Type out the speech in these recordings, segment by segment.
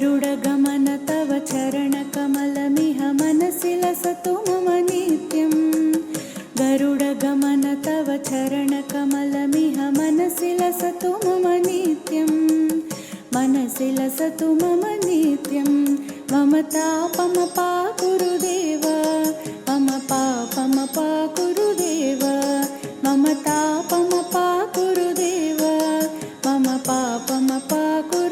गरुडगमन तव चरणकमलमिह मनसि लसतु मम नित्यं। गरुडगमन तव चरणकमलमिह मनसि लसतु मम नित्यं। मनसि लसतु मम नित्यं। मम तापमपा गुरुदेव, मम पापमपा गुरुदेव। मम तापमपा गुरुदेव, मम पापमपा गुरुदेव।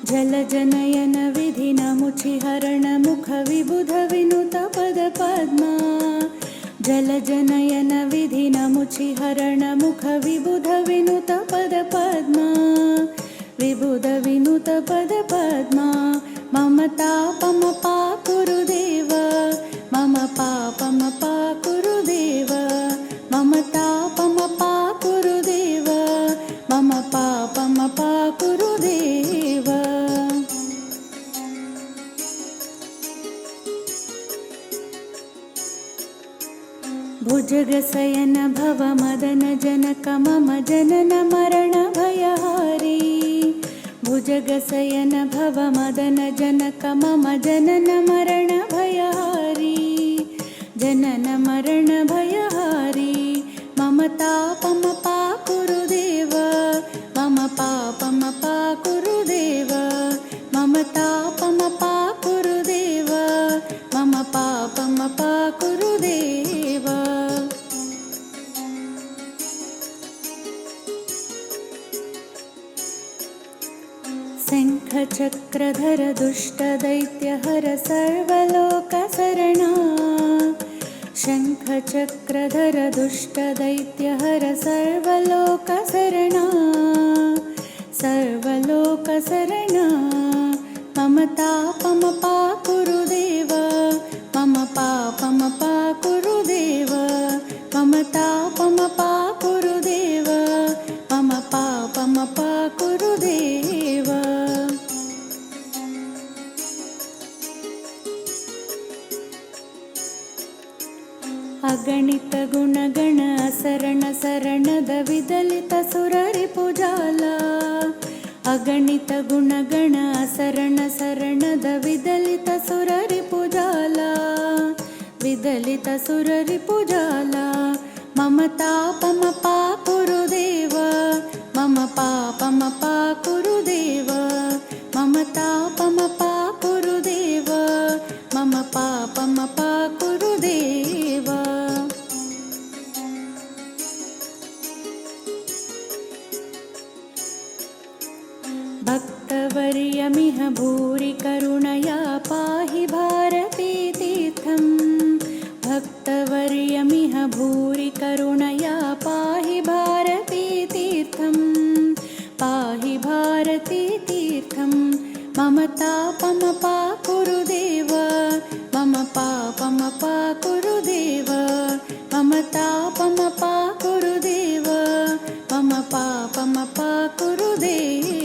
जलजनयन विधिनमुचिहरण मुख विबुध विनुत पद पद्मा। जलजनयन विधिनमुचिहरण मुख विबुध विनुत पद पद्मा। विबुध विनुत पद पद्मा। मम तापमपा गुरुदेव, मम पापमपा गुरुदेव। मम तापमपा गुरुदेव, मम पापमपा गुरुदेव। भुजगशयन भव मदन जनक मम जनन मरण भयहारी। भुजगशयन भव मदन जनक मम जनन मरण भयहारी। जनन मरण भयहारी। मम तापमपा गुरुदेव, मम पापमपा गुरुदेव। मम तापमपा गुरुदेव, मम पापमपा गुरुदेव। शङ्खचक्रधर दुष्टदैत्यहर सर्वलोकशरणा। शङ्खचक्रधर दुष्टदैत्यहर सर्वलोकशरणा। सर्वलोकशरणा। मम तापमपा गुरुदेव, मम पापमपा गुरुदेव। मम तापमपा गुरुदेव, मम पापमपा गुरुदेव। अगणित गुणगण असरण शरणद विदलित सुररिपुजाला। अगणित गुणगण असरण शरणद विदलित सुररिपुजाला। विदलित सुररिपुजाला। मम तापमपा गुरुदेव, मम पापमपा गुरुदेव। मम तापमपा गुरुदेव, मम पापमपा गुरुदेव। भक्तवर्यमिह भूरि करुणया पाहि भारती तीर्थं। भक्तवर्यमिह भूरि करुणया पाहि भारती तीर्थं। पाहि भारती तीर्थं। मम तापमपा गुरुदेव, मम पापमपा गुरुदेव। मम तापमपा गुरुदेव, मम पापमपा गुरुदेव।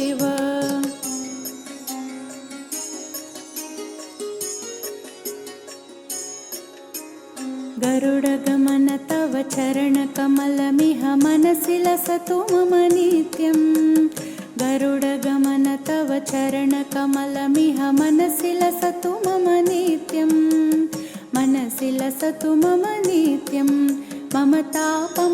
गरुडगमन तव चरणकमलमिह मनसि लसतु मम नित्यं। गरुडगमन तव चरणकमलमिह मनसि लसतु मम नित्यं। मनसि लसतु मम नित्यं। मम तापमपा